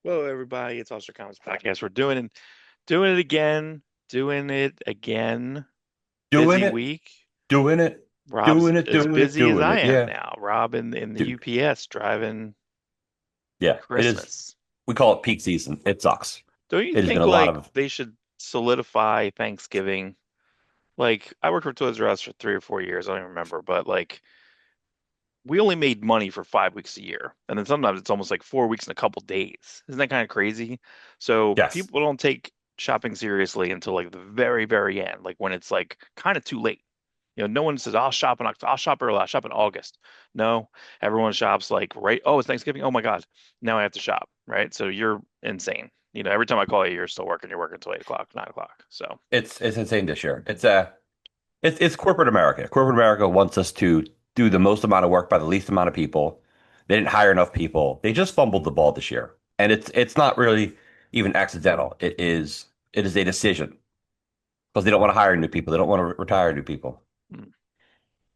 Hello, everybody. It's Awestruck Podcast. We're doing it again. Doing Busy it, week. doing it, Rob's doing it, as doing it, busy as doing I it. am Yeah, now. Rob in the dude. UPS driving Yeah, it is. Christmas. We call it peak season. It sucks. Don't you It has been think a lot like of, they should solidify Thanksgiving? Like I worked for Toys R Us for 3 or 4 years. I don't even remember, but like we only made money for 5 weeks a year, and then sometimes it's almost like 4 weeks in a couple days. Isn't that kind of crazy? So yes. people don't take shopping seriously until like the very, very end, like when it's like kind of too late. No one says I'll shop in October, I'll shop early, I'll shop in August. No, everyone shops like right. Oh, it's Thanksgiving. Oh my God, now I have to shop. Right? So you're insane. Every time I call you, you're still working. You're working until 8 o'clock, 9 o'clock. So It's insane this year. It's corporate America. Corporate America wants us to do the most amount of work by the least amount of people. They didn't hire enough people. They just fumbled the ball this year, and it's not really even accidental. It is a decision because they don't want to hire new people. They don't want to retire new people. mm,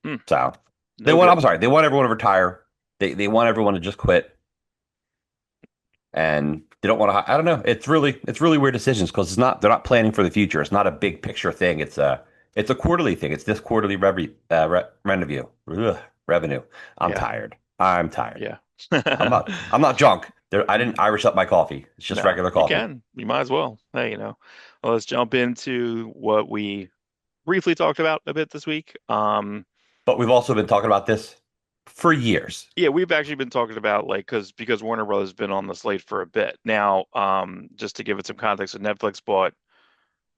mm, So they no want, I'm good. sorry, they want everyone to retire. They want everyone to just quit, and they don't want to. I don't know. It's really weird decisions because they're not planning for the future. It's not a big picture thing. It's a quarterly thing. It's this quarterly revenue. Ugh, revenue. I'm Yeah, tired. I'm tired. yeah. I'm not drunk. I didn't Irish up my coffee. It's just No, regular you coffee. can. You might as well. Hey, well, let's jump into what we briefly talked about a bit this week. But we've also been talking about this for years. Yeah, we've actually been talking about like because Warner Brothers has been on the slate for a bit now. Just to give it some context, so Netflix bought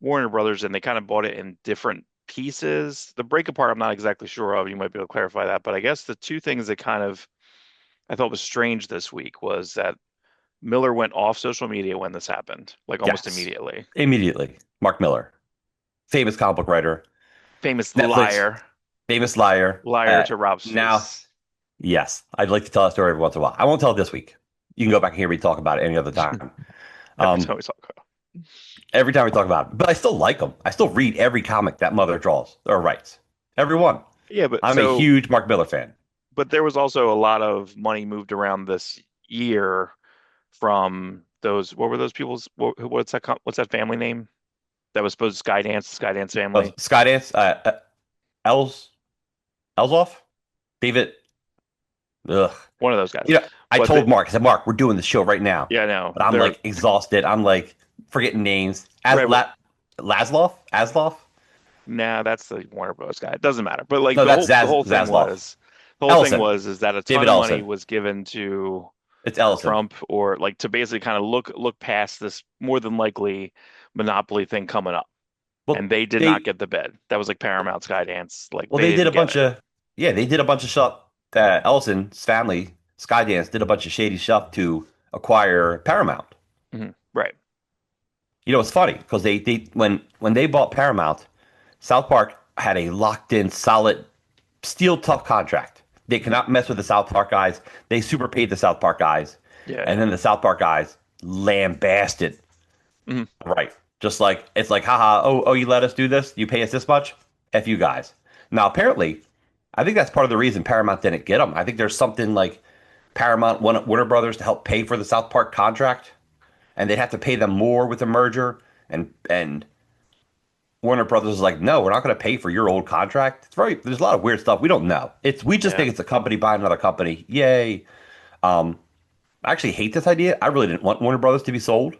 Warner Brothers, and they kind of bought it in different pieces. The break apart, I'm not exactly sure of. You might be able to clarify that, but I guess the two things that kind of I thought was strange this week was that Miller went off social media when this happened, like almost Yes, immediately. immediately. Mark Miller, famous comic book writer, Famous Netflix, liar. famous liar. Liar to Rob's Now, face. yes, I'd like to tell a story every once in a while. I won't tell it this week. You can go back and hear me talk about it any other time. Every Um, time we talk about. every time we talk about it, but I still like them. I still read every comic that Mother draws or writes. Every one. Yeah, but I'm a so huge Mark Miller fan. but there was also a lot of money moved around this year from those. What were those people's? What's that family name that was supposed to Skydance family? Skydance, Els, Elsoff, David. Ugh. One of those guys. You know, I But told Mark, I said, Mark, we're doing the show right now, yeah, no, but I'm they're like exhausted. I'm like forgetting names. right. Asloff. Nah, that's the Warner Bros. Guy. It doesn't matter. But like No, the that's whole the whole thing Zasloff. was the whole thing Ellison. was is that a ton David of money Ellison. was given to It's Ellison. Trump or like to basically kind of look past this more than likely monopoly thing coming up. And Well, they did not they get the bid. That was like Paramount Skydance. Like well they they did a didn't get bunch it. of yeah they did a bunch of stuff. Ellison's family, Skydance, did a bunch of shady stuff to acquire Paramount. Right. It's funny because they when they bought Paramount, South Park had a locked in, solid, steel tough contract. They Mhm. cannot mess with the South Park guys. They super paid the South Park guys, Yeah, and yeah. then the South Park guys lambasted. Mhm. Right. Just like it's like, haha, oh, you let us do this? You pay us this much? F you guys. Now, apparently, I think that's part of the reason Paramount didn't get them. I think there's something like Paramount wanted Warner Brothers to help pay for the South Park contract, and they'd have to pay them more with the merger. And Warner Brothers is like, no, we're not going to pay for your old contract. There's a lot of weird stuff we don't know. We just Yeah. think it's a company buying another company. Yay. Um, I actually hate this idea. I really didn't want Warner Brothers to be sold.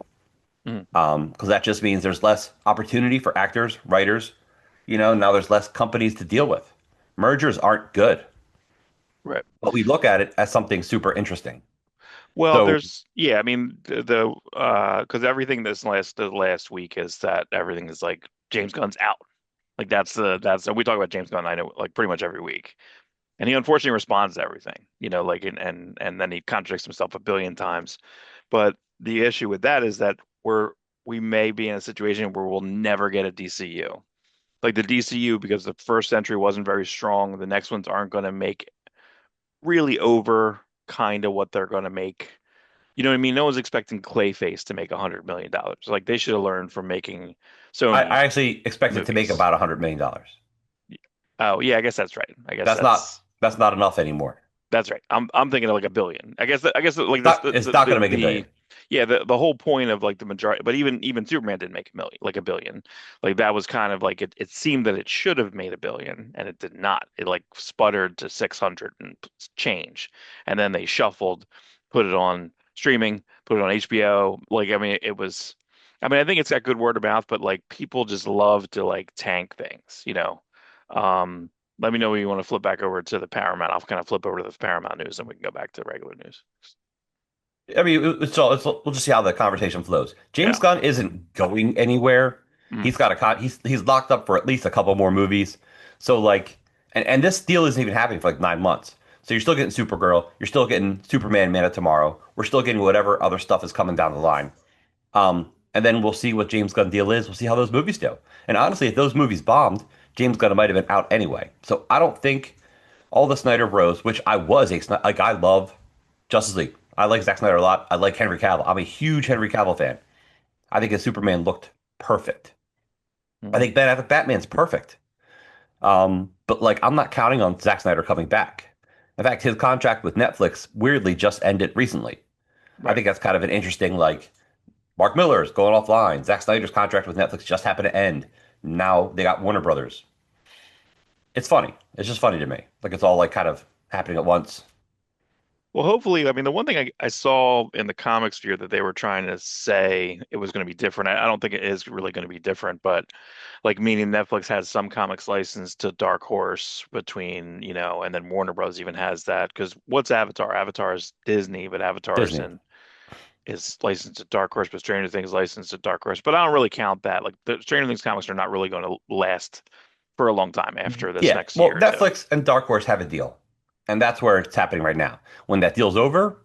Mhm. Because that just means there's less opportunity for actors, writers. Now there's less companies to deal with. Mergers aren't good, Right. but we look at it as something super interesting. Well, So there's yeah, I mean because everything the last week is that everything is like James Gunn's out. Like that's we talk about James Gunn, I know, like pretty much every week. And he unfortunately responds to everything, like and then he contradicts himself a billion times. But the issue with that is that we may be in a situation where we'll never get a DCU. Like the DCU, because the first entry wasn't very strong, the next ones aren't going to make really over kind of what they're going to make. You know what I mean? No one's expecting Clayface to make $100 million. Like they should have learned from making I Sony actually expect it to make movies. about $100 million. Oh yeah, I guess that's right. I guess That's not that's not enough anymore. that's right. I'm thinking of like a billion. I guess like It's not going to make a the billion. Yeah, the whole point of like the majority, but even Superman didn't make a million, like a billion. Like that was kind of like it seemed that it should have made a billion and it did not. It like sputtered to 600 and change. And then they shuffled, put it on streaming, put it on HBO. Like I mean it was I mean I think it's got good word of mouth, but like people just love to like tank things, you know. Um Let me know when you want to flip back over to the Paramount. I'll kind of flip over to the Paramount news and we can go back to regular news. I mean, we'll just see how the conversation flows. James Yeah. Gunn isn't going anywhere. Mm, He's got a he's locked up for at least a couple more movies. So like, and this deal isn't even happening for like 9 months. So you're still getting Supergirl, you're still getting Superman, Man of Tomorrow. We're still getting whatever other stuff is coming down the line. And then we'll see what James Gunn deal is. We'll see how those movies do. And honestly, if those movies bombed, James Gunn might have been out anyway. So I don't think all the Snyder Bros, which I was like I love Justice League. I like Zack Snyder a lot. I like Henry Cavill. I'm a huge Henry Cavill fan. I think his Superman looked perfect. I mm, think Batman's perfect. But like I'm not counting on Zack Snyder coming back. In fact, his contract with Netflix weirdly just ended recently. I right. think that's kind of an interesting like Mark Miller's going offline. Zack Snyder's contract with Netflix just happened to end. Now they got Warner Brothers. It's funny. It's just funny to me. Like it's all like kind of happening at once. Well, hopefully, I mean, the one thing I saw in the comic sphere that they were trying to say it was going to be different. I don't think it is really going to be different, but like meaning Netflix has some comics licensed to Dark Horse between, you know, and then Warner Bros. Even has that because what's Avatar? Avatar is Disney, but Avatar's Disney. in is licensed to Dark Horse, but Stranger Things licensed to Dark Horse. But I don't really count that. Like the Stranger Things comics are not really going to last for a long time after this Yeah. next Well, year or two. Netflix and Dark Horse have a deal. And that's where it's happening right now. When that deal's over,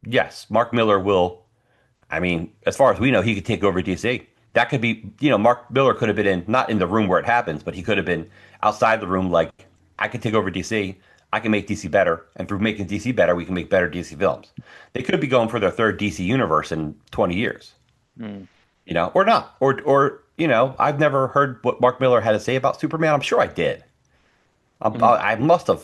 yes, Mark Miller will. I mean, as far as we know, he could take over DC. That could be, Mark Miller could have been in, not in the room where it happens, but he could have been outside the room, like, I could take over DC. I can make DC better. And through making DC better, we can make better DC films. They could be going for their third DC universe in 20 years, Hmm. or not. I've never heard what Mark Miller had to say about Superman. I'm sure I did. Hmm.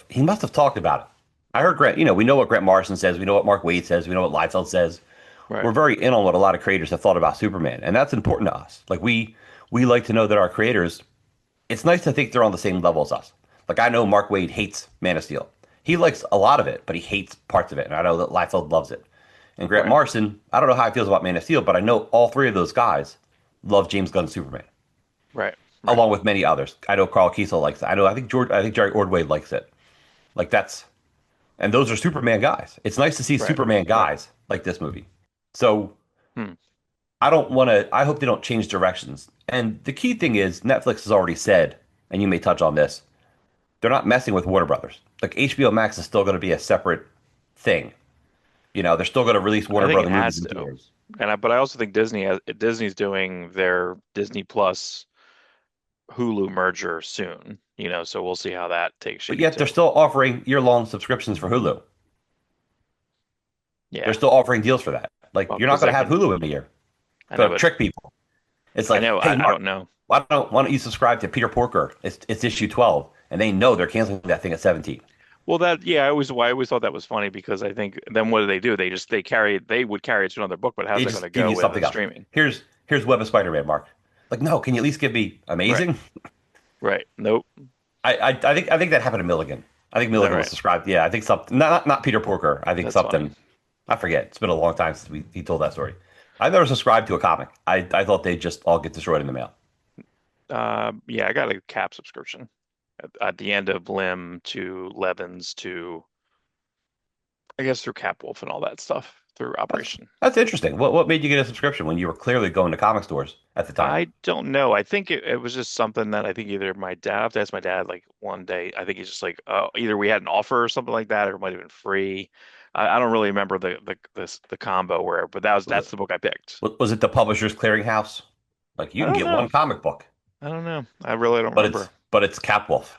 He must have talked about it. I heard Grant, we know what Grant Morrison says. We know what Mark Waid says. We know what Liefeld says. Right. We're very in on what a lot of creators have thought about Superman, and that's important to us. Like we like to know that our creators. It's nice to think they're on the same level as us. Like I know Mark Waid hates Man of Steel. He likes a lot of it, but he hates parts of it, and I know that Liefeld loves it. And Grant Right. Morrison, I don't know how he feels about Man of Steel, but I know all three of those guys love James Gunn's Superman, Right. Right. along with many others. I know Carl Kiesel likes it. I think Jerry Ordway likes it. Like that's and those are Superman guys. It's nice to see Right. Superman Right. guys like this movie. So Hmm. I don't want to. I hope they don't change directions. And the key thing is Netflix has already said, and you may touch on this, they're not messing with Warner Brothers. Like HBO Max is still going to be a separate thing. They're still going to release I Warner think it Brother movies has in to. theaters. But I also think Disney's doing their Disney Plus Hulu merger soon, you know, so we'll see how that takes But shape yet they're too. still offering year-long subscriptions for Hulu. They're Yeah. still offering deals for that. Like Well, you're not because going they to have can, Hulu in a year. I know, Going to but trick people. It's I like, know, hey I Mark, don't know. why don't you subscribe to Peter Porker? It's issue 12, and they know they're canceling that thing at 17. Well, yeah, I always thought that was funny because I think then what do? They would carry it to another book, but how's They that going to just give go you with something a else. streaming? Here's Web of Spider-Man, Mark. Like, no, can you at least give me Right. Amazing? Right. Nope. I think that happened to Milligan. I think Is that Milligan was right? subscribed. Yeah, I think something not Peter Porker. I think That's funny. something I forget. It's been a long time since he told that story. I never subscribed to a comic. I thought they'd just all get destroyed in the mail. Yeah, I got a Cap subscription at the end of Limb to Levins to I guess through Capwolf and all that stuff through That's Operation. that's interesting. What made you get a subscription when you were clearly going to comic stores at the time? I don't know. I think it was just something that I think either my dad, I have to ask my dad like one day. I think he's just like, either we had an offer or something like that, or it might have been free. I don't really remember the combo where, but Was that's the book I picked. was it the Publishers Clearinghouse? Like you I can don't get know. one comic book, I don't know. I really don't but remember. it's Capwolf.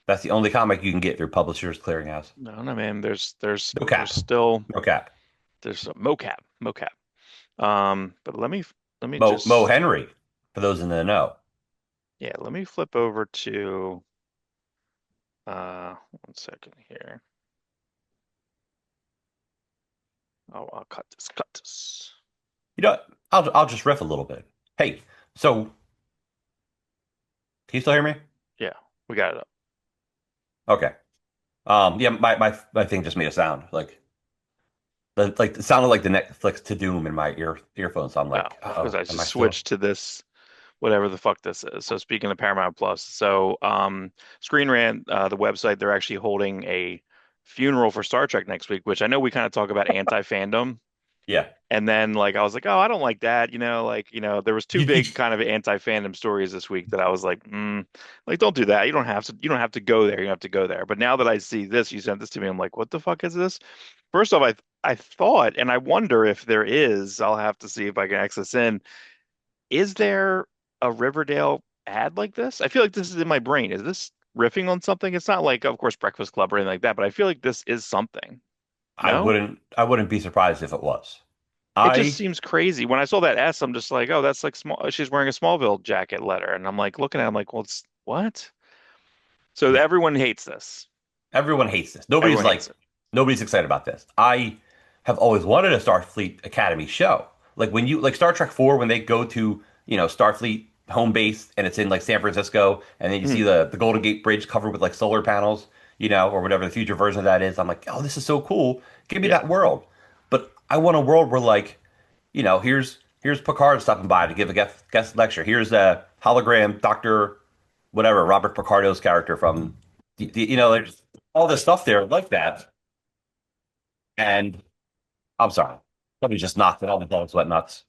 That's the only comic you can get through Publishers Clearinghouse. I don't know, man. No There's cap. still No cap. there's a mocap. But let me Mo just Henry, for those in the know. yeah, let me flip over to one second here. Oh, I'll cut this. You know, I'll just riff a little bit. Hey, so can you still hear me? Yeah, we got it up. Okay. Yeah, my thing just made a sound like it sounded like the Netflix to doom in my earphones. So I'm Oh, like, because oh, I am I just still? switched to this whatever the fuck this is. So speaking of Paramount Plus, so Screen Rant, the website, they're actually holding a funeral for Star Trek next week, which I know we kind of talk about anti-fandom. Yeah. And then like I was like, oh, I don't like that, there was two You big kind of anti-fandom stories this week that I was like, like don't do that. You don't have to go there. You don't have to go there. But now that I see this, you sent this to me, I'm like, what the fuck is this? First off, I thought, and I wonder if there is, I'll have to see if I can access in. Is there a Riverdale ad like this? I feel like this is in my brain. Is this riffing on something? It's not like, of course, Breakfast Club or anything like that, but I feel like this is something. No? I wouldn't be surprised if it was. It just I seems crazy. When I saw that S, I'm just like, oh, that's like small. She's wearing a Smallville jacket letter. And I'm like looking at it, I'm like, well, it's what? So Yeah. everyone hates this. Everyone hates this. Everyone hates it. Nobody's excited about this. I have always wanted a Starfleet Academy show. Like when you like Star Trek 4 when they go to, Starfleet home base and it's in like San Francisco and then you see Mhm. the Golden Gate Bridge covered with like solar panels, or whatever the future version of that is. I'm like, "Oh, this is so cool. Give me Yeah. that world." But I want a world where like, here's Picard stopping by to give a guest lecture. Here's a hologram Doctor whatever Robert Picardo's character from there's all this stuff there like that. And I'm sorry, somebody just knocked it. All the dogs went nuts.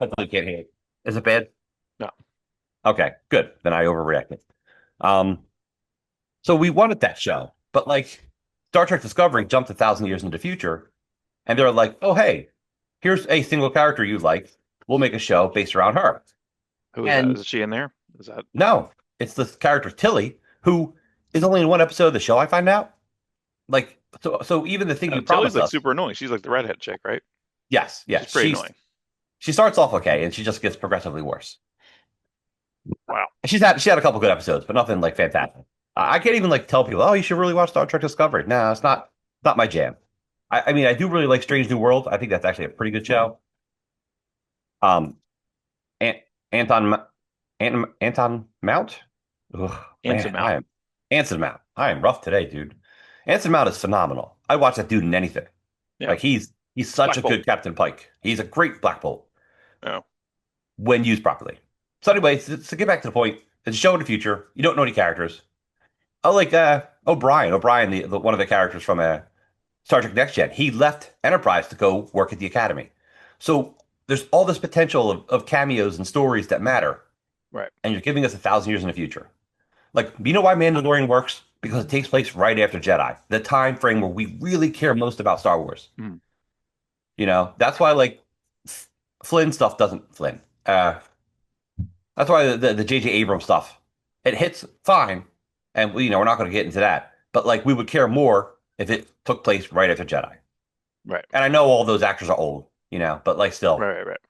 Hopefully, you can't hear it. Is it bad? No. Okay, good. Then I overreacted. Um, so we wanted that show, but like Star Trek Discovery jumped 1,000 years into the future, and they're like, "Oh, hey, here's a single character you like. We'll make a show based around her." Who is that? And Is she in there? Is that no, it's the character Tilly, who is only in one episode of the show. I find out. Like, so even the thing you Tilly's promised like us, super annoying. She's like the redhead chick, right? yes, She's yes, pretty annoying. she starts off okay, and she just gets progressively worse. Wow. She had a couple good episodes, but nothing like fantastic. I can't even like tell people, oh, you should really watch Star Trek Discovery. No, it's not my jam. I mean, I do really like Strange New World. I think that's actually a pretty good show. Um, An Anton Anton Mount. Ugh, Handsome man, I out. am Anson Mount. I am rough today, dude. Anson Mount is phenomenal. I watch that dude in anything. Yeah. Like he's such Black a Bolt. good Captain Pike. He's a great Black Bolt Oh. when used properly. So anyway, to get back to the point, it's a show in the future. You don't know any characters. Oh, like O'Brien. O'Brien, the one of the characters from Star Trek Next Gen. He left Enterprise to go work at the Academy. So there's all this potential of cameos and stories that matter, Right. and you're giving us 1,000 years in the future. Like, you know why Mandalorian works? Because it takes place right after Jedi, the time frame where we really care most about Star Wars. Mm. That's why like Flynn stuff doesn't Flynn. That's why the J.J. Abrams stuff it hits fine, and we're not going to get into that. But like we would care more if it took place right after Jedi. Right. And I know all those actors are old, but like still Right. Right. Right.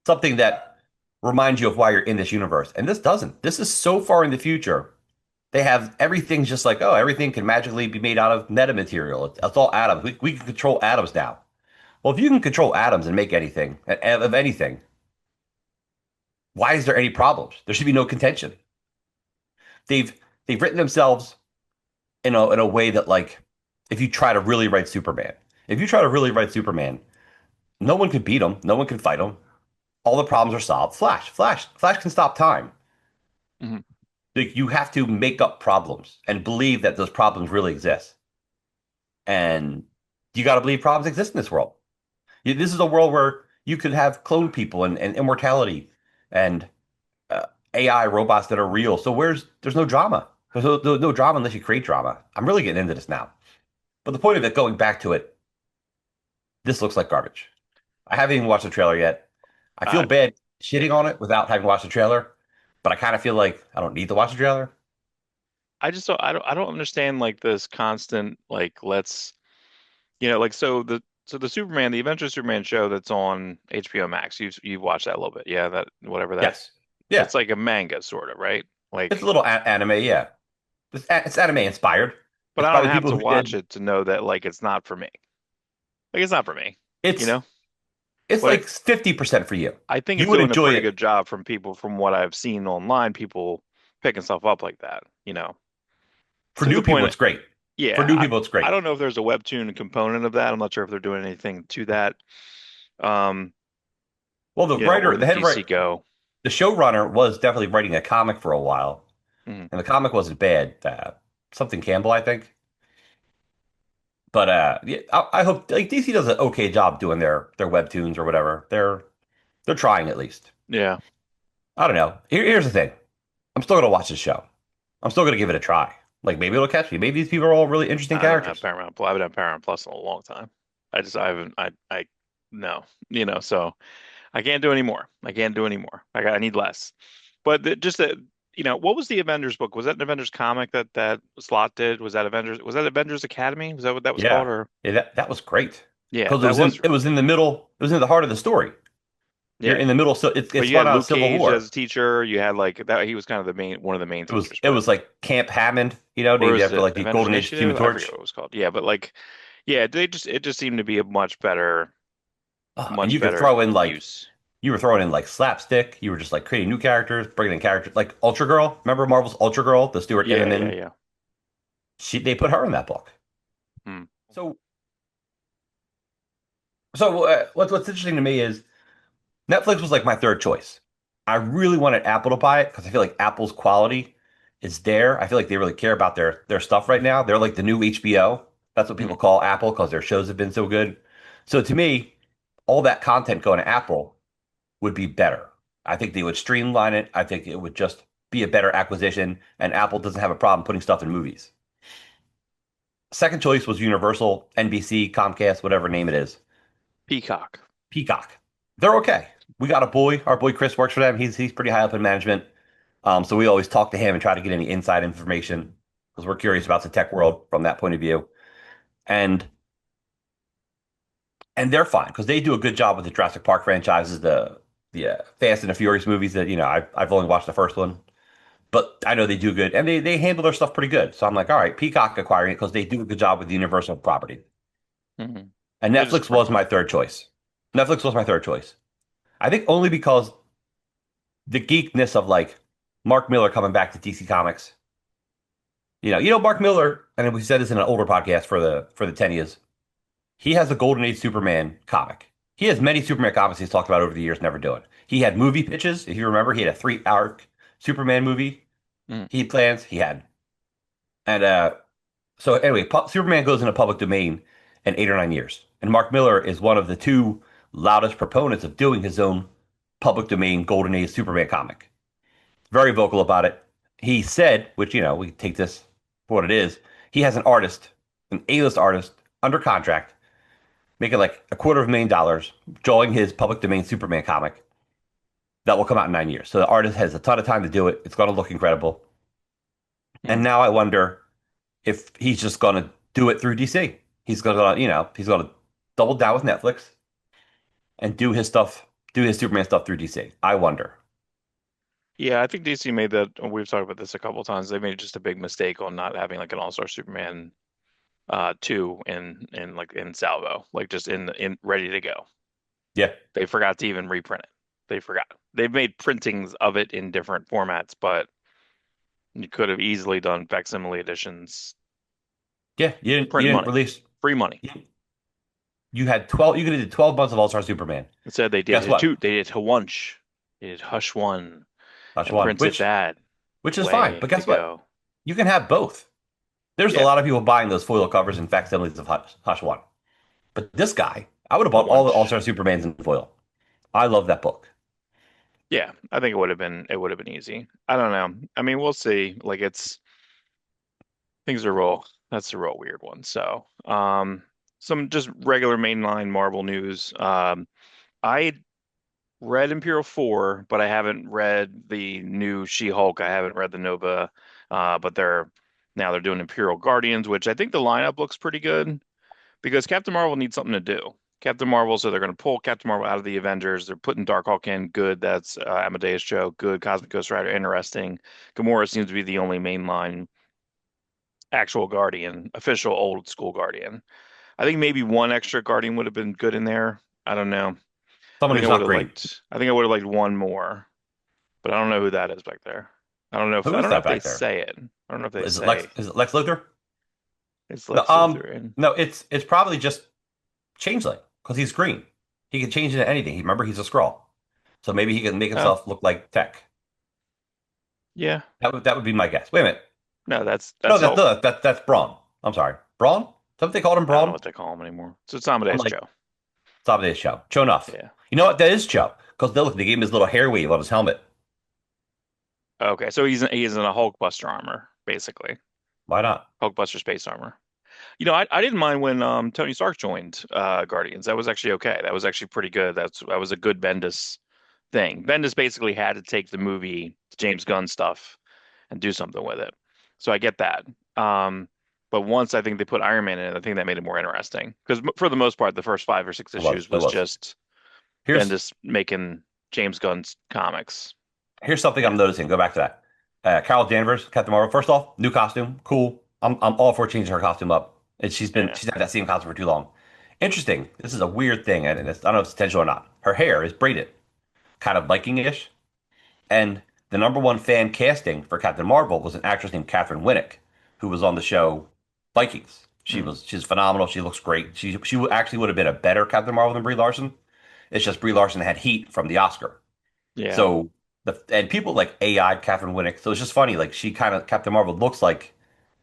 something that reminds you of why you're in this universe. And this doesn't. This is so far in the future. They have everything's just like, oh, everything can magically be made out of metamaterial. It's all atoms. We can control atoms now. Well, if you can control atoms and make anything of anything, why is there any problems? There should be no contention. They've they've written themselves in a way that like if you try to really write Superman, if you try to really write Superman, no one can beat him, no one can fight him. All the problems are solved. Flash can stop time. Hmm. Like, you have to make up problems and believe that those problems really exist. And you got to believe problems exist in this world. This is a world where you could have clone people and immortality and AI robots that are real. So there's no drama. There's no drama unless you create drama. I'm really getting into this now. But the point of it, going back to it, this looks like garbage. I haven't even watched the trailer yet. I feel Uh, bad shitting on it without having watched the trailer, but I kind of feel like I don't need to watch the trailer. I just don't. I don't understand like this constant like let's like so the Superman, the Adventure Superman show that's on HBO Max. You've watched that a little bit, yeah? That whatever that. Yes. Yeah. It's like a manga sort of, right? It's a Like, little anime, yeah. It's anime inspired. but It's I by don't the have people to who watch did it to know that like it's not for me. Like it's not for me, you it's know? It's But like 50% for you. I think You it's would doing a enjoy pretty it. good job from people, from what I've seen online, people picking stuff up like that, For to the new people, point. it's great. For Yeah, new people, it's I great. don't know if there's a webtoon component of that. I'm not sure if they're doing anything to that. Um, Well, or the DC Go. the showrunner was definitely writing a comic for a while, Mhm. and the comic wasn't bad. Something Campbell, I think. But yeah, I hope like DC does an okay job doing their webtoons or whatever. They're trying at least. Yeah, I don't know. Here's the thing. I'm still gonna watch the show. I'm still gonna give it a try. Like maybe it'll catch me. Maybe these people are all really interesting I don't have characters. Paramount Plus. I haven't had Paramount Plus in a long time. I haven't, no, so I can't do any more. I can't do any more. I need less. But just that, what was the Avengers book? Was that an Avengers comic that Slott did? Was that Avengers Academy? Was that what that was called? Yeah, Or yeah, that was great yeah, because that was it really was in good. the middle. It was in the heart of the story. You're Yeah. in the middle, so But it's you spun had out of Luke Civil Cage War. as a teacher. You had like that. He was kind of one of the main teachers. It But was like Camp Hammond, or named was after it like the Avengers Golden Age Human Initiative? I forget Torch. what it was called. Yeah, but like, yeah, it just seemed to be a And much you could better throw in like use. you were throwing in like slapstick. You were just like creating new characters, bringing in characters like Ultra Girl. Remember Marvel's Ultra Girl, the Stuart Yeah, yeah, Immonen? yeah. They put her in that book. Hmm. So what's interesting to me is Netflix was like my third choice. I really wanted Apple to buy it because I feel like Apple's quality is there. I feel like they really care about their stuff right now. They're like the new HBO. That's what Hmm. people call Apple because their shows have been so good. So to me, all that content going to Apple would be better. I think they would streamline it. I think it would just be a better acquisition, and Apple doesn't have a problem putting stuff in movies. Second choice was Universal, NBC, Comcast, whatever name it is. Peacock. Peacock. They're okay. We got a boy. Our boy Chris works for them. He's pretty high up in management. So we always talk to him and try to get any inside information because we're curious about the tech world from that point of view. And and they're fine because they do a good job with the Jurassic Park franchises, the Fast and the Furious movies that I've only watched the first one, but I know they do good and they handle their stuff pretty good. So I'm like, all right, Peacock acquiring it because they do a good job with the Universal property. Hmm. And They just Netflix bring was them my up. third choice. Netflix was my third choice. I think only because the geekness of like Mark Miller coming back to DC Comics. Mark Miller, and we said this in an older podcast for the 10 years. He has a Golden Age Superman comic. He has many Superman comics he's talked about over the years, never doing. He had movie pitches. If you remember, he had a 3 arc Superman movie. Hmm. He had. And so anyway, Superman goes into public domain in 8 or 9 years. And Mark Miller is one of the two loudest proponents of doing his own public domain Golden Age Superman comic. Very vocal about it. He said, which, we take this for what it is, he has an artist, an A-list artist, under contract, making like $250,000, drawing his public domain Superman comic that will come out in 9 years. So the artist has a ton of time to do it. It's going to look incredible. And Hmm. now I wonder if he's just going to do it through DC. He's going to double down with Netflix and do his Superman stuff through DC. I wonder. Yeah, I think DC made that. We've talked about this a couple of times. They made just a big mistake on not having like an All-Star Superman 2 in salvo, like just in ready to go. Yeah. They forgot to even reprint it. They forgot. They've made printings of it in different formats, but you could have easily done facsimile editions, Yeah. You print didn't money, release, free money. you had 12, you could have did 12 months of All-Star Superman. Instead, Guess what? They did Hawunch, they did Hush One, Hush and one, printed that which is fine. way But to guess what? go. You can have both. There's a Yeah, lot of people buying those foil covers and facsimiles of Hush One. But this guy, I would have bought all the Hawunch. All-Star Supermans in foil. I love that book. Yeah, I think it would have been easy. I don't know. I mean, we'll see. Like things are real. That's a real weird one. So, some just regular mainline Marvel news. I read Imperial 4, but I haven't read the new She-Hulk. I haven't read the Nova, but they're doing Imperial Guardians, which I think the lineup looks pretty good because Captain Marvel needs something to do. Captain Marvel, so they're going to pull Captain Marvel out of the Avengers. They're putting Darkhawk in, good. That's Amadeus Cho, good. Cosmic Ghost Rider, interesting. Gamora seems to be the only mainline actual Guardian, official old school Guardian. I think maybe one extra Guardian would have been good in there. I don't know. I Someone think who's I would not have green. liked. I think I would have liked one more, but I don't know who that is back there. I don't know if Who I is don't know that if they back there? say it. I don't know if they Is it Lex? say Is it Lex Luthor? it's No, Lex Luthor. no. It's probably just Changeling because he's green. He can change into anything. Remember, he's a Skrull, so maybe he can make Oh, himself look like Tech. yeah. That would be my guess. Wait a minute. No, No, that's Hulk. that's Braun. I'm sorry, Braun. Is that what they called him, I don't know Braun? what they call him anymore. So it's I'm Amadeus like, Joe. stop this show. Show enough. Yeah. You know what? That is Joe because look, they gave him his little hair weave on his helmet. Okay, so he's in a Hulkbuster armor, basically. Why not? Hulkbuster space armor. You know, I didn't mind when Tony Stark joined Guardians. That was actually okay. That was actually pretty good. That was a good Bendis thing. Bendis basically had to take the movie James Gunn stuff and do something with it. So I get that. Um, but once I think they put Iron Man in it, I think that made it more interesting. Because for the most part, the first 5 or 6 It was. issues It was was. just Here's Bendis making James Gunn's comics. here's something I'm Yeah, noticing. Go back to that. Carol Danvers, Captain Marvel. First off, new costume, cool. I'm all for changing her costume up. And yeah. she's had that same costume for too long. Interesting. This is a weird thing, and I don't know if it's intentional or not. Her hair is braided, kind of Viking-ish. And the number one fan casting for Captain Marvel was an actress named Catherine Winnick, who was on the show Vikings. Mm, She's phenomenal. She looks great. She actually would have been a better Captain Marvel than Brie Larson. It's just Brie Larson had heat from the Oscar. yeah. So and people like AI Catherine Winnick. So it's just funny. Like she kind of Captain Marvel looks like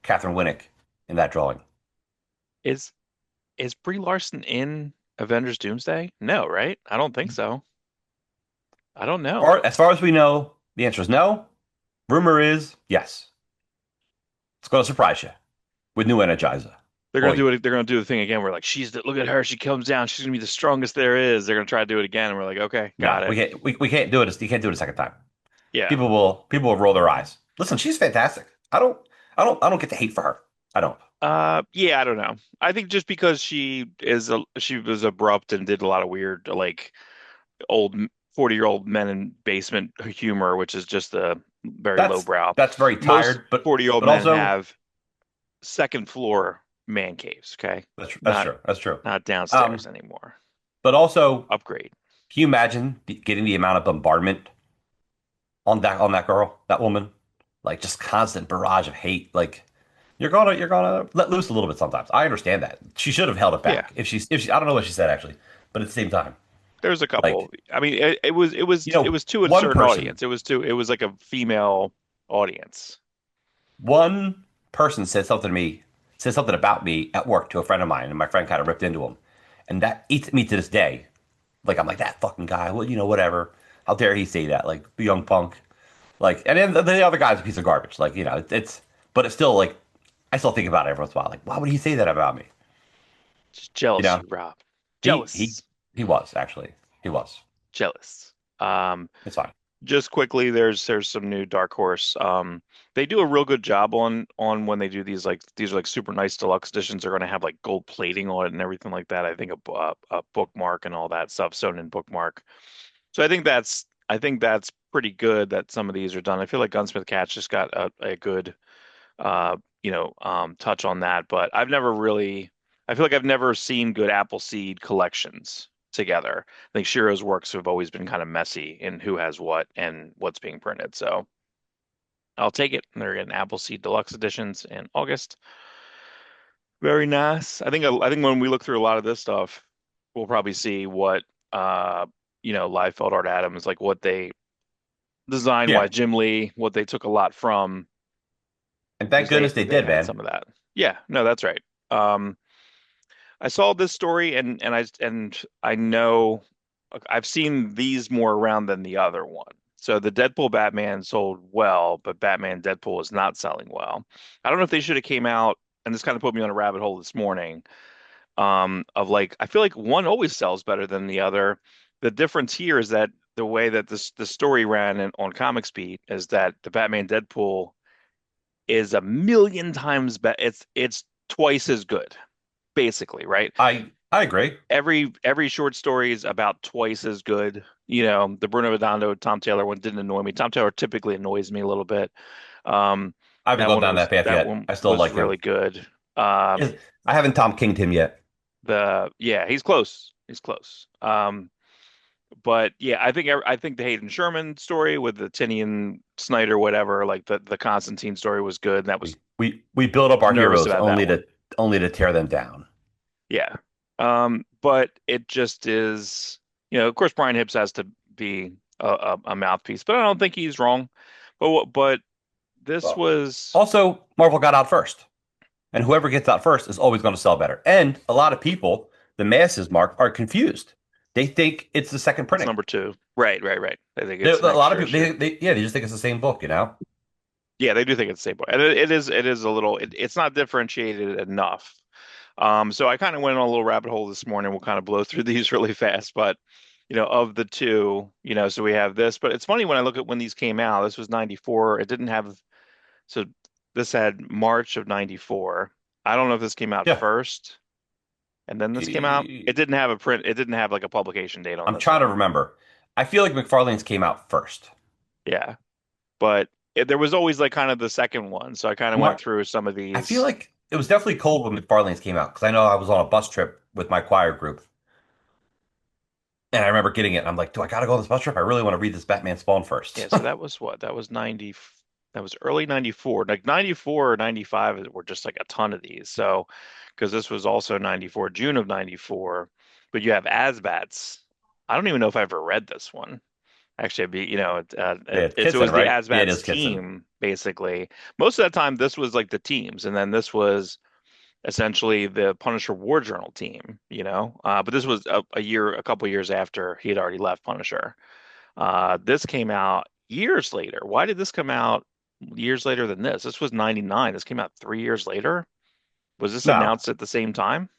Catherine Winnick in that drawing. Is is Brie Larson in Avengers Doomsday? No, right? I don't think so. I don't know. Or as far as we know, the answer is no. Rumor is yes. It's going to surprise you with new Energizer. They're gonna Boy, do it. They're gonna do the thing again. We're like, look at her. She comes down. She's gonna be the strongest there is. They're gonna try to do it again. And we're like, okay, no, got it. we can't do it. You can't do it a second time. Yeah. People will roll their eyes. Listen, she's fantastic. I don't get the hate for her. I don't. Yeah. I don't know. I think just because she was abrupt and did a lot of weird like old 40-year-old men in basement humor, which is just a very That's lowbrow. that's very Most tired, 40-year-old but men also have second floor man caves. Okay, that's not true. That's true. not Um, downstairs anymore. but also, Upgrade. can you imagine getting the amount of bombardment on that girl, that woman? Like just constant barrage of hate. Like you're gonna let loose a little bit sometimes. I understand that. She should have held it Yeah. back. If she I don't know what she said actually, but at the same time, There's a like couple. I mean, it was to a one certain person, audience. It was like a female audience. one person said something about me at work to a friend of mine, and my friend kind of ripped into him. And that eats at me to this day. Like I'm like that fucking guy. Well, whatever. How dare he say that? Like the young punk. Like, and then the other guy's a piece of garbage. Like, but it's still like, I still think about it every once in a while. Like, why would he say that about me? Just You jealousy, know, Rob. he he Jealous. he was actually he was. Jealous. Um, It's fine. just quickly, there's some new Dark Horse. They do a real good job on when they do these are like super nice deluxe editions. They're going to have like gold plating on it and everything like that. I think a bookmark and all that stuff, sewn in bookmark. So I think that's pretty good that some of these are done. I feel like Gunsmith Cats just got a good touch on that, but I feel like I've never seen good Appleseed collections together. I think Shiro's works have always been kind of messy in who has what and what's being printed. So I'll take it. They're getting Appleseed Deluxe editions in August. Very nice. I think when we look through a lot of this stuff, we'll probably see what uh Liefeld Art Adams, like what they design Yeah, wise, Jim Lee, what they took a lot from, and thank because they goodness they they did, had man. some of that. Yeah, no, that's right. Um, I saw this story and I know I've seen these more around than the other one. So the Deadpool Batman sold well, but Batman Deadpool is not selling well. I don't know if they should have came out, and this kind of put me on a rabbit hole this morning. Of like I feel like one always sells better than the other. The difference here is that the way that the story ran on Comics Beat is that the Batman Deadpool is a million times better. It's twice as good, basically, right? I agree. Every short story is about twice as good. The Bruno Redondo, Tom Taylor one didn't annoy me. Tom Taylor typically annoys me a little bit. Um, I haven't gone down that path that yet. one I still was like him. really good. Um, I haven't Tom Kinged him yet. yeah, he's close. He's close. But yeah, I think the Hayden Sherman story with the Tinian Snyder, whatever, like the Constantine story was good. That was We build up was our nervous heroes about that one. only to tear them down. Yeah. But it just is, of course, Brian Hibbs has to be a mouthpiece, but I don't think he's wrong. But this Well, was, also, Marvel got out first, and whoever gets out first is always going to sell better. And a lot of people, the masses, Mark, are confused. They think it's the second it's printing. number two. Right, right, right. I think A it's lot next of year people, issue. yeah, they just think it's the same book, you know? Yeah, they do think it's the same book, and it is a little. It's not differentiated enough. So I kind of went on a little rabbit hole this morning. We'll kind of blow through these really fast, but of the two, so we have this. But it's funny when I look at when these came out. This was 94. It didn't have, so this had March of 94. I don't know if this came out Yeah. first and then this came out. It didn't have a print. It didn't have like a publication date on I'm this trying to one. remember. I feel like McFarlane's came out first. Yeah, but there was always like kind of the second one. So I kind of went Mark, through some of I feel these. like it was definitely cold when McFarlane's came out because I know I was on a bus trip with my choir group. And I remember getting it. And I'm like, do I got to go on this bus trip? I really want to read this Batman Spawn Yeah, first. so that was what? That was 90. That was early 94. Like 94 or 95 were just like a ton of these. So, because this was also 94, June of 94. But you have Asbats. I don't even know if I ever read this one. Actually, it'd be, Yeah, it's it Kitson, was the right? Yeah, it Asbats is Kitson. team, basically. Most of that time, this was like the teams. And then this was essentially the Punisher War Journal team, But this was a couple years after he had already left Punisher. This came out years later. Why did this come out years later than this? This was 99. This came out 3 years later. Was this No, announced at the same time?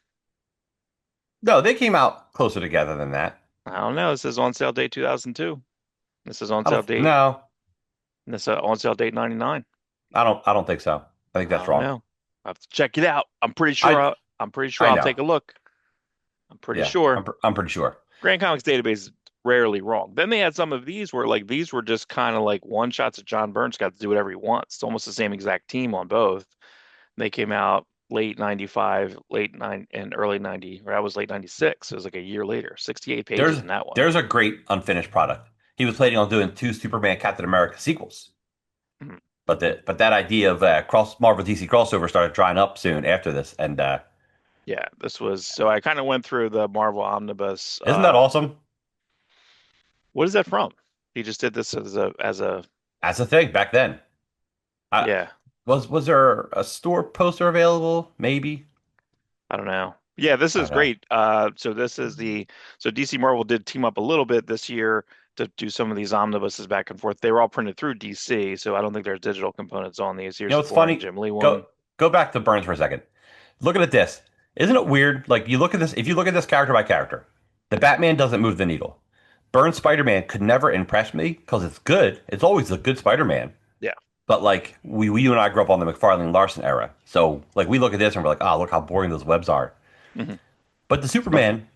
no, they came out closer together than that. I don't know. This is on sale date 2002. This is on I sale don't, date, no, and this on sale date 99. I don't think so. I think I that's don't wrong. know. I have to check it out. I'm pretty sure I I'll know. take a look. I'm pretty Yeah, sure. I'm pretty sure. Grand Comics Database is rarely wrong. Then they had some of these where like these were just kind of like one shots that John Burns got to do whatever he wants. It's almost the same exact team on both. They came out late 95, late 9 and early 90, or that was late 96. It was like a year later, 68 pages There's in that one. there's a great unfinished product. He was planning on doing two Superman Captain America sequels, Mhm. but that idea of cross Marvel DC crossover started drying up soon after this. And Yeah, this was so I kind of went through the Marvel Omnibus. isn't that awesome? What is that from? He just did this as a That's a thing back then. I, yeah, was there a store poster available? Maybe. I don't know. Yeah, this I is don't know. great. So this is so DC Marvel did team up a little bit this year to do some of these omnibuses back and forth. They were all printed through DC, so I don't think there's digital components on these. You Here's know the what's boring funny? Jim Lee Go one. go back to Burns for a second. Looking at this, isn't it weird? Like you look at this, if you look at this character by character, the Batman doesn't move the needle. Burns Spider-Man could never impress me because it's good. It's always a good Spider-Man. Yeah. But like you and I grew up on the McFarlane Larson era, so like we look at this and we're like, oh, look how boring those webs are. Hmm. But the Superman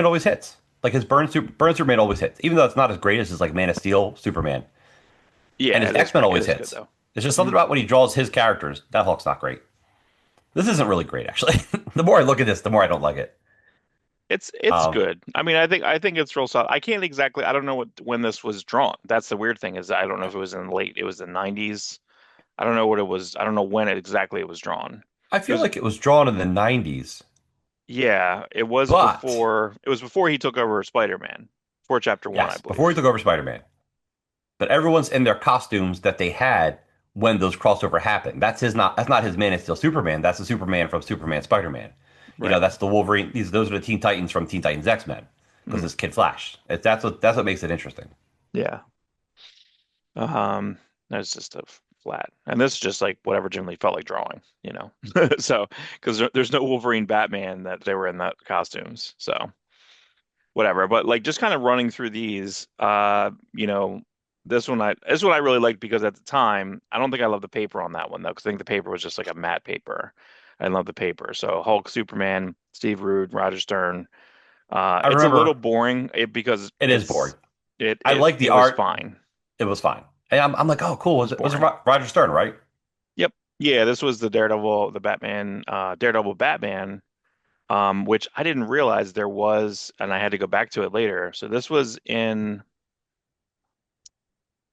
always hits. Like his Burn Superman always hits, even though it's not as great as his like Man of Steel Superman. And Yeah, his X Men it always is good hits. though. There's just something Mhm. about when he draws his characters. That Hulk's not great. This isn't really great, actually. The more I look at this, the more I don't like it. It's Um, good. I mean, I think it's real solid. I can't exactly. I don't know when this was drawn. That's the weird thing is I don't know if it was in late. It was the 90s. I don't know what it was. I don't know when exactly it was drawn. I It feel was like it was drawn in the 90s, yeah. It was but before. It was before he took over Spider-Man. Before Chapter One, I yes, before he believe. took over Spider-Man. But everyone's in their costumes that they had when those crossover happened. That's not his Man of Steel Superman. That's the Superman from Superman Spider-Man. You know, Right. that's the Wolverine. Those are the Teen Titans from Teen Titans X-Men because Mhm. it's Kid Flash. That's what makes it interesting. Yeah. That's just a flat, and this is just like whatever Jim Lee felt like drawing. So because there's no Wolverine Batman that they were in that costumes. So. Whatever. But like just kind of running through these, this one I really liked because at the time, I don't think I loved the paper on that one though, because I think the paper was just like a matte paper. I love the paper. So Hulk, Superman, Steve Rude, Roger Stern. I It's a little remember boring because it is boring. it I it like the it was art. fine. It was fine. And I'm like, oh, cool. It was Was it boring. Roger Stern, right? Yep. Yeah, this was the Daredevil, the Batman, Daredevil Batman. which I didn't realize there was, and I had to go back to it later. So this was in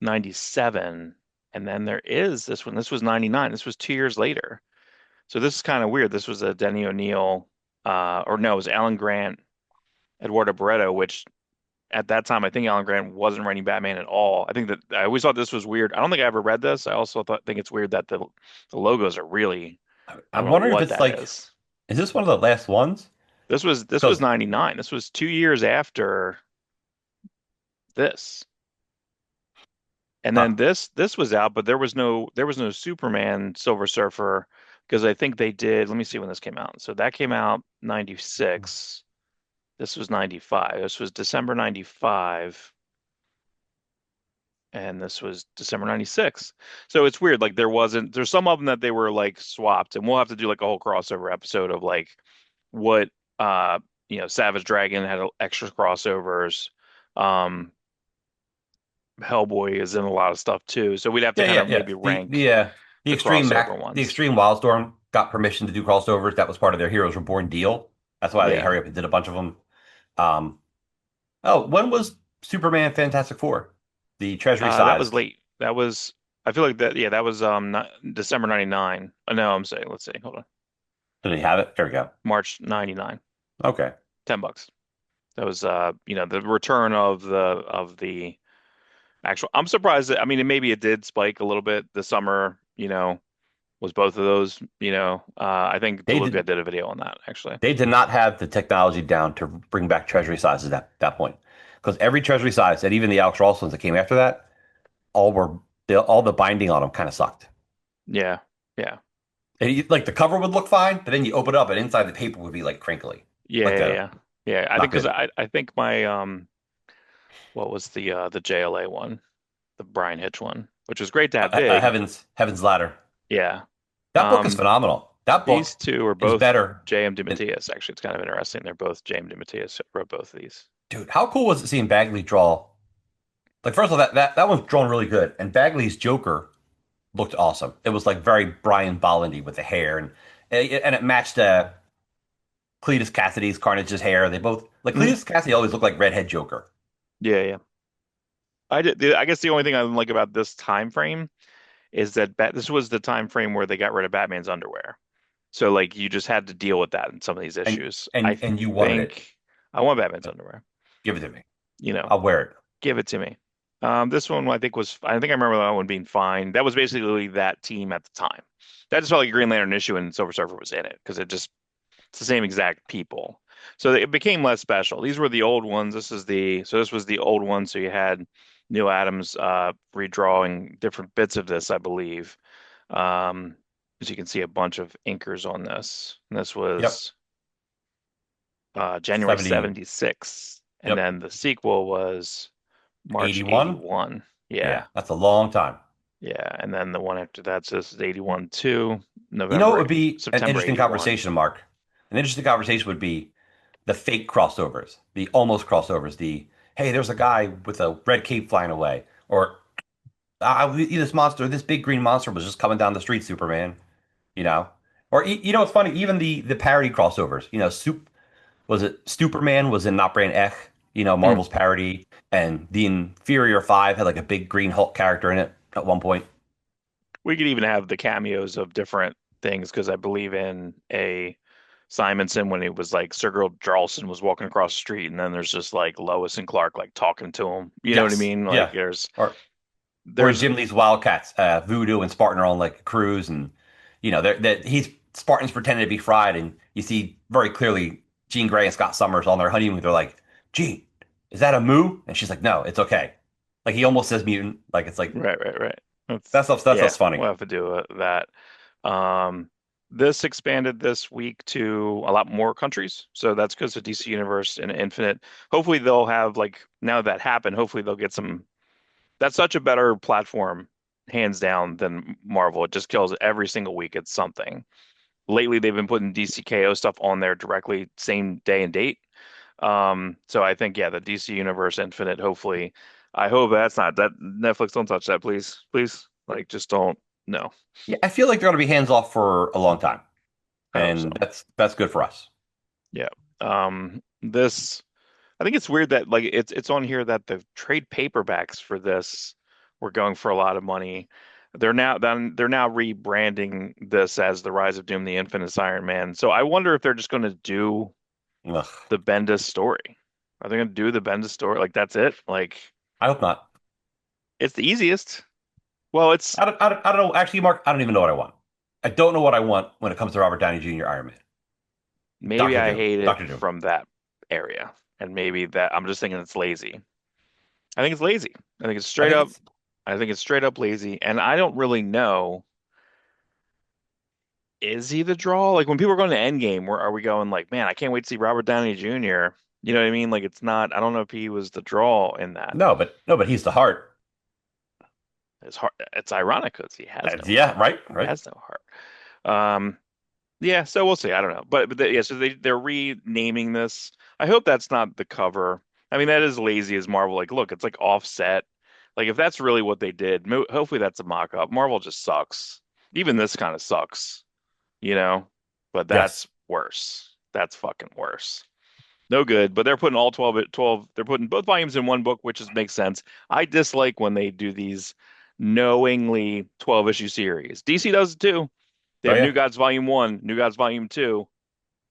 97, and then there is this one. This was 99. This was 2 years later. So this is kind of weird. This was a Denny O'Neil, or no, it was Alan Grant, Eduardo Barreto, which at that time I think Alan Grant wasn't writing Batman at all. I think that I always thought this was weird. I don't think I ever read this. I also think it's weird that the logos are really, I don't I'm know wondering if what it's that like, is. is this one of the last ones? This was Because 99. This was 2 years after this. And huh, then this was out, but there was no Superman Silver Surfer because I think they did. Let me see when this came out. So that came out 96. This was 95. This was December 95, and this was December 96. So it's weird. Like there's some of them that they were like swapped, and we'll have to do like a whole crossover episode of like what uh Savage Dragon had extra crossovers. Um Hellboy is in a lot of stuff too. So we'd have to yeah, kind yeah, of yeah. maybe The rank the uh, the crossover the ones. Extreme Wildstorm got permission to do crossovers. That was part of their Heroes Reborn deal. That's why they Yeah. hurry up and did a bunch of them. Um, oh, when was Superman Fantastic Four? The Treasury That was sized. late. That was I feel like that yeah, that was not December 99. No, I'm saying let's see. Hold on. Did they have it? There we go. March 99. Okay. $10. That was the return of the actual. I'm surprised that I mean maybe it did spike a little bit this summer, was both of those, I think They DeLuca did did a video on that actually. they did not have the technology down to bring back Treasury sizes at that point. Because every Treasury size, and even the Alex Ross ones that came after that, all the binding on them kind of sucked. Yeah. Yeah. And like the cover would look fine, but then you open it up and inside the paper would be like crinkly. Yeah, Like yeah, the yeah. Yeah, I not think because good. I think my what was the JLA one, the Brian Hitch one, which was great to have big. Heaven's Ladder. Yeah. That book is Um, phenomenal. That these book two are is both better. J.M. Than, DeMatteis. Actually, it's kind of interesting. They're both J.M. DeMatteis wrote both of these. dude, how cool was it seeing Bagley draw? Like first of all, that one's drawn really good, and Bagley's Joker looked awesome. It was like very Brian Bollandy with the hair, and it matched Cletus Cassidy's Carnage's hair. They both like Mhm. Cletus Cassidy always looked like redhead Joker. Yeah, yeah. I guess the only thing I like about this time frame is that this was the time frame where they got rid of Batman's underwear. So like you just had to deal with that in some of these And issues. I and you wanted it. think I want Batman's underwear. Give it to me. You know, I'll wear it. give it to me. This one I think I remember that one being fine. That was basically that team at the time. That just felt like a Green Lantern issue and Silver Surfer was in it because it's the same exact people. So it became less special. These were the old ones. This was the old one. So you had Neil Adams redrawing different bits of this, I believe. Um, as you can see, a bunch of inkers on this. And this Yep. was January 70. 76. And Yep. then the sequel was March 81. 81. Yeah, Yeah. that's a long time. Yeah. And then the one after that says this is 81 too. You know, it November, would be an September interesting 81. conversation, Mark. An interesting conversation would be the fake crossovers, the almost crossovers, the hey, there's a guy with a red cape flying away, or this monster, this big green monster was just coming down the street, Superman, you know? Or you know, it's funny, even the parody crossovers, was it Superman was in Not Brand Ech, Mm. Marvel's parody, and the Inferior Five had like a big green Hulk character in it at one point. We could even have the cameos of different things because I believe in a Simonson when he was like Sir Girl Jarlson was walking across the street and then there's just like Lois and Clark like talking to him. You know what I Yes, mean? Like yeah. there's Or in there's Jim Lee's Wildcats, Voodoo and Spartan are on like a cruise, and that he's Spartans pretending to be fried, and you see very clearly Jean Grey and Scott Summers on their honeymoon. They're like, "Jean, is that a moo?" And she's like, "No, it's okay." Like he almost says mutant. Like it's like right, right, right. that Yeah, stuff's funny. we'll have to do that. Um, this expanded this week to a lot more countries, so that's because of DC Universe and Infinite. Hopefully they'll have like now that happened. Hopefully they'll get some. That's such a better platform, hands down, than Marvel. It just kills every single week. It's something. Lately they've been putting DCKO stuff on there directly, same day and date. So I think yeah, the DC Universe Infinite. Hopefully, I hope that's not that Netflix. Don't touch that, please, please. Like just don't. No, Yeah, I feel like they're going to be hands off for a long time, I hope so. and that's good for us. Yeah. This I think it's weird that like it's on here that the trade paperbacks for this were going for a lot of money. They're now rebranding this as The Rise of Doom, the Infinite Iron Man. So I wonder if they're just going to do Ugh. the Bendis story. Are they going to do the Bendis story? Like that's it? Like I hope not. it's the easiest. Well, it's I don't know. Actually, Mark, I don't even know what I want. I don't know what I want when it comes to Robert Downey Jr. Iron Man. maybe Doctor I Doom. hate it Doctor Doom. from that area, and maybe that I'm just thinking it's lazy. I think it's lazy. I think it's I straight think up. it's I think it's straight up lazy, and I don't really know. Is he the draw? Like when people are going to Endgame, where are we going? Like, man, I can't wait to see Robert Downey Jr. You know what I mean? Like it's not. I don't know if he was the draw in that. no, but he's the heart. It's hard. It's ironic because he has no Yeah, heart. right, He right. has no heart. Um, Yeah, so we'll see. I don't know, yeah, so they're renaming this. I hope that's not the cover. I mean, that is lazy as Marvel. Like, look, it's like offset. Like, if that's really what they did, mo hopefully that's a mock-up. Marvel just sucks. Even this kind of sucks, you know. But Yes. that's worse. That's fucking worse. No good. But they're putting all 12. They're putting both volumes in one book, which is makes sense. I dislike when they do these knowingly 12 issue series. DC does it too. They Oh have New yeah. Gods Volume 1, New Gods Volume 2.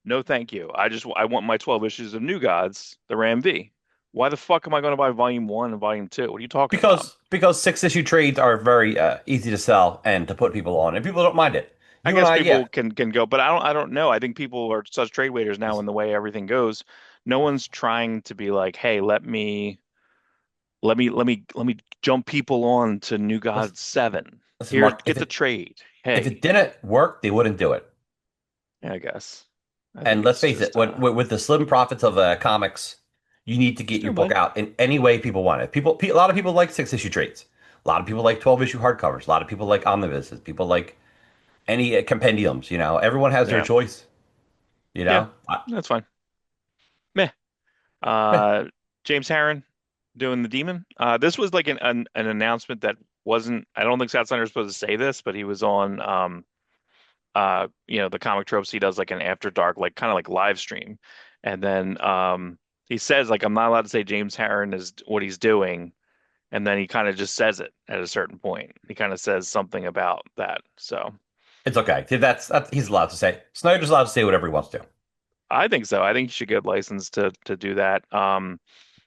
No, thank you. I want my 12 issues of New Gods, the Ram V. Why the fuck am I going to buy Volume 1 and Volume 2? What are you talking about? Because 6 issue trades are very easy to sell and to put people on, and people don't mind it. I You and guess I, yeah. people can go, but I don't know. I think people are such trade waiters now in Listen, the way everything goes. No one's trying to be like, "Hey, let me jump people on to New listen, Gods 7. listen, Here, Mark. get the trade." If it Hey, didn't work, they wouldn't do it. yeah, I guess. I And think let's it's face it, just with the slim profits of comics, you need to get still your book money. out in any way people want it. A lot of people like 6 issue trades. A lot of people like 12 issue hardcovers. A lot of people like omnibuses. People like any compendiums. Everyone has their Yeah. choice. Yeah. That's fine. Meh. Eh, Uh, James Harren doing the demon. This was like an announcement that wasn't. I don't think Scott Snyder's supposed to say this, but he was on the comic tropes. He does like an after dark, like kind of like live stream, and then he says like I'm not allowed to say James Harren is what he's doing, and then he kind of just says it at a certain point. He kind of says something about that. So it's okay. See, he's allowed to say. Snyder's allowed to say whatever he wants to. I think so. I think he should get licensed to do that.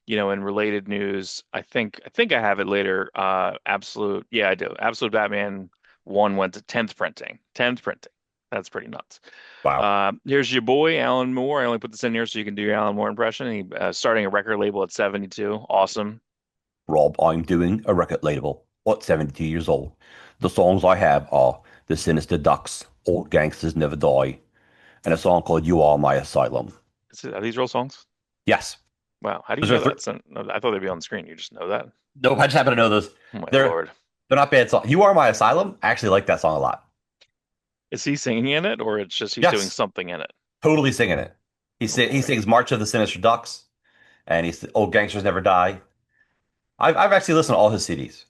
In related news, I think I have it later. Yeah, I do. Absolute Batman 1 went to 10th printing. 10th printing. That's pretty nuts. Wow. Here's your boy, Alan Moore. I only put this in here so you can do your Alan Moore impression. He starting a record label at 72. Awesome. Rob, I'm doing a record label at 72 years old. The songs I have are The Sinister Ducks, Old Gangsters Never Die, and a song called You Are My Asylum. Are these real songs? Yes. Wow. How do you Those are know three. that? I thought they'd be on the screen. You just know that? Nope, I just happen to know those. Oh my They're Lord. they're not bad songs. You Are My Asylum. I actually like that song a lot. Is he singing in it or it's just he's doing Yes. something in it? Totally singing it. Oh He boy. sings March of the Sinister Ducks and he's Old Gangsters Never Die. I've actually listened to all his CDs.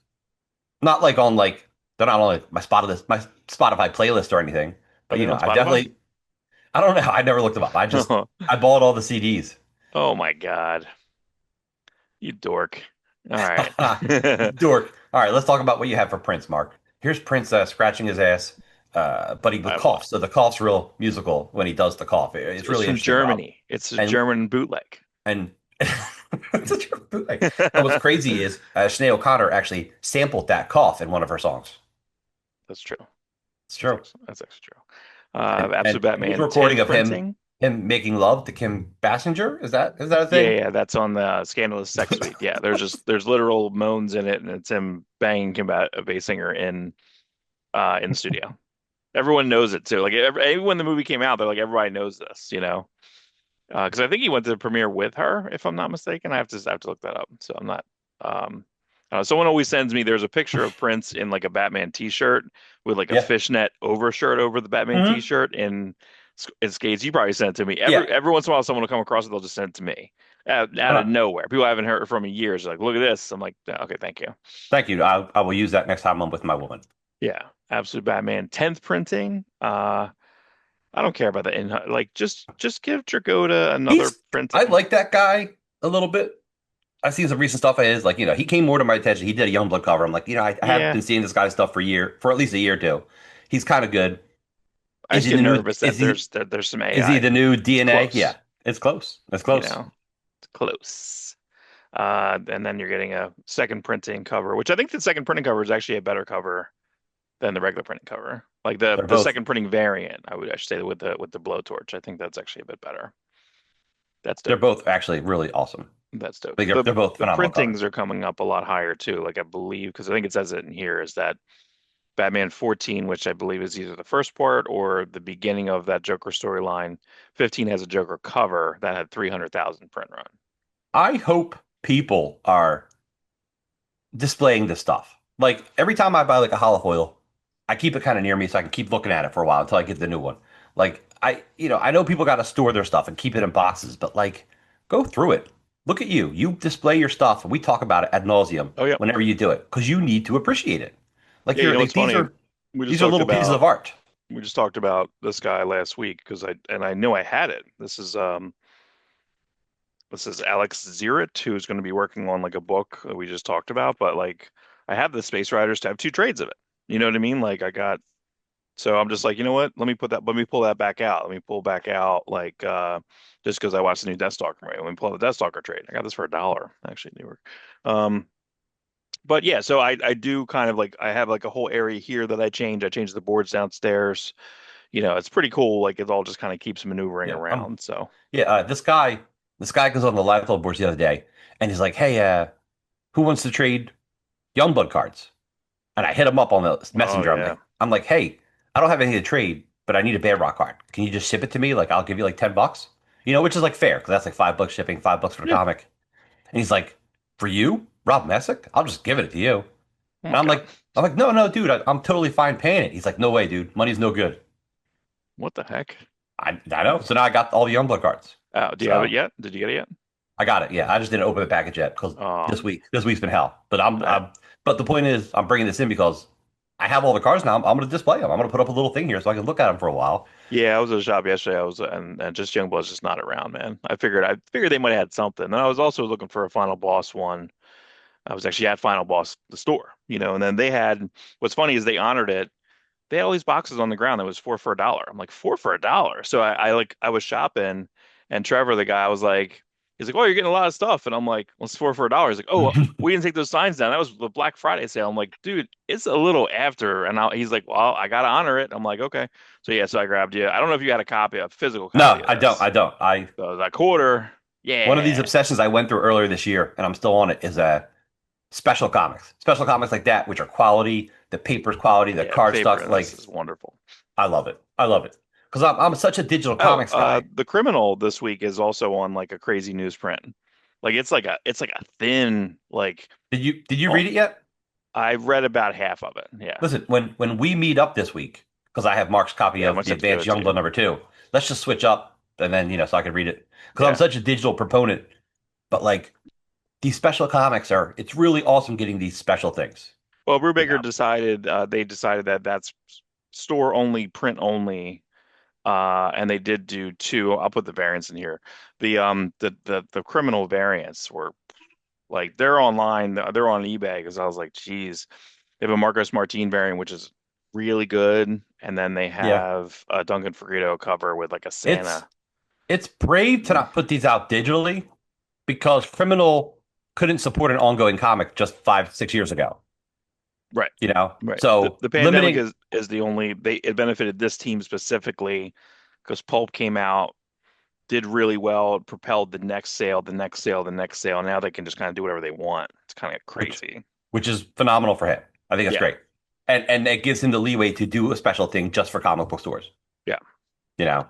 Not like on like they're not on like my Spotify playlist or anything, Are but they on I Spotify? definitely I don't know. I never looked them up. I bought all the CDs. Oh my God. You dork. All right. Dork. All right, let's talk about what you have for Prince, Mark. Here's Prince scratching his ass, but he would I, cough. So the cough's real musical when he does the cough. It's it's really from interesting, Rob. Germany. It's a And German bootleg. and it's a true bootleg. And what's crazy is Sinead O'Connor actually sampled that cough in one of her songs. That's true. It's true. That's actually true. And Absolute here's a Batman recording 10th of printing. him making love to Kim Basinger. Is that a Yeah, thing? yeah, that's on the Scandalous Sex Suite. Yeah, there's literal moans in it, and it's him banging Kim Basinger in the studio. Everyone knows it too. Like when the movie came out, they're like everybody knows this, because I think he went to the premiere with her, if I'm not mistaken. I have to look that up. So I'm not. Um, Someone always sends me. There's a picture of Prince in like a Batman T-shirt with like a Yeah. fishnet overshirt over the Batman Hmm. T-shirt in skates. You probably sent it to me. Yeah. Every once in a while, someone will come across it. They'll just send it to me out of Uh, nowhere. People I haven't heard from in years. Like, look at this. I'm like, okay, thank you. Thank you. I will use that next time I'm with my woman. Yeah, absolute Batman 10th printing. I don't care about the in like just give Dragoda another He's I printing. like that guy a little bit. I've seen some recent stuff of his, like, he came more to my attention. He did a Youngblood cover. I'm like, I have Yeah, been seeing this guy's stuff for at least a year or two. He's kind of good. I just get nervous that there's some Is he AI. the new It's DNA? Yeah, close, it's close. It's you close. know, it's close. And then you're getting a second printing cover, which I think the second printing cover is actually a better cover than the regular printing cover. Like They're the both second printing variant, I should say with the blowtorch. I think that's actually a bit better. That's they're dope. both actually really awesome. That's dope. Like they're both The phenomenal covers. printings are coming up a lot higher too. Like I believe, because I think it says it in here, is that Batman 14, which I believe is either the first part or the beginning of that Joker storyline. 15 has a Joker cover that had 300,000 print run. I hope people are displaying this stuff. Like every time I buy like a holofoil, I keep it kind of near me so I can keep looking at it for a while until I get the new one. Like I know people got to store their stuff and keep it in boxes, but like go through it. Look at you. You display your stuff, and we talk about it ad nauseum Oh yeah, whenever you do it because you need to appreciate it. Like yeah. You you're know like what's funny? We just these are talked little pieces about of art. we just talked about this guy last week because I knew I had it. This is Alex Zirit, who's going to be working on like a book that we just talked about. But like I have the Space Riders to have two trades of it. You know what I mean? Like I got So I'm just like, you know what? Let me pull that back out. Let me pull back out just because I watched the new Deathstalker movie. Let me pull out the Deathstalker trade. I got this for $1 actually in New York. Um, but yeah, so I do kind of like I have like a whole area here that I change. I change the boards downstairs. It's pretty cool. Like it all just kind of keeps maneuvering Yeah. around. So Yeah. This guy goes on the live club boards the other day, and he's like, "Hey, who wants to trade Youngblood cards?" And I hit him up on the oh messenger. yeah. I'm like, hey, I don't have anything to trade, but I need a Bedrock card. Can you just ship it to me? Like, I'll give you like $10, which is like fair because that's like $5 shipping, $5 for the Yeah. comic. And he's like, for you, Rob Messick, I'll just give it to you. Oh And my God. I'm like, no, no, dude, I'm totally fine paying it. He's like, no way, dude, money's no good. What the heck? I know. So now I got all the Youngblood cards. Oh, do you have it So yet? Did you get it yet? I got it. Yeah, I just didn't open the package yet because Um, this week's been hell. I But the point is, I'm bringing this in because I have all the cards now. I'm going to display them. I'm going to put up a little thing here so I can look at them for a while. Yeah, I was at a shop yesterday. I was and just Youngblood's just not around, man. I figured they might have had something. And I was also looking for a Final Boss one. I was actually at Final Boss the store, and then they had what's funny is they honored it. They had all these boxes on the ground that was four for $1. I'm like, four for $1. So I was shopping and Trevor, the guy, I was like, he's like, oh, you're getting a lot of stuff. And I'm like, well, it's four for $1. He's like, oh, we didn't take those signs down. That was the Black Friday sale. I'm like, dude, it's a little after. And he's like, well, I gotta honor it. I'm like, okay. So yeah, so I grabbed you. I don't know if you had a physical No, copy of I don't. this. I don't. I So I was like, quarter. One of these Yeah. obsessions I went through earlier this year, and I'm still on it, is special comics. Special comics like that, which are quality, the paper's quality, the Yeah, the card paper stuff. in this Like is wonderful. I love it. I love it because I'm such a digital Oh, comics guy. the criminal this week is also on like a crazy newsprint. Like it's like a thin like Did you oh, read it yet? I read about half of it. Yeah. Listen, when we meet up this week, because I have Mark's copy Yeah, I of must the have to give Advanced it to Youngblood you. #2. Let's just switch up, and then so I can read it because I'm Yeah. such a digital proponent. But like these special comics it's really awesome getting these special things. Well, You Brubaker know, they decided that that's store only, print only. And they did do two. I'll put the variants in here. The criminal variants were like they're online, they're on eBay because I was like, geez. They have a Marcos Martin variant, which is really good, and then they yeah. have a Duncan Fegredo cover with like a It's Santa. it's brave to not put these out digitally because Criminal couldn't support an ongoing comic just 5, 6 years ago. Right, right. The So the pandemic limiting, is the only it benefited this team specifically because Pulp came out, did really well, it propelled the next sale, the next sale, the next sale. Now they can just kind of do whatever they want. It's kind of which crazy. which is phenomenal for him. I think that's Yeah, great, and it gives him the leeway to do a special thing just for comic book stores. yeah, You know,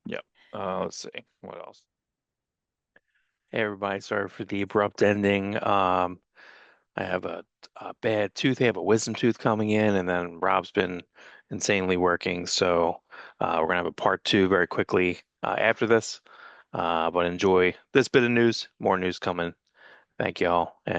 yeah. Let's see what else. Hey everybody, sorry for the abrupt ending. I have a bad tooth. I have a wisdom tooth coming in, and then Rob's been insanely working. So we're gonna have a part two very quickly after this. But enjoy this bit of news. More news coming. Thank you all, and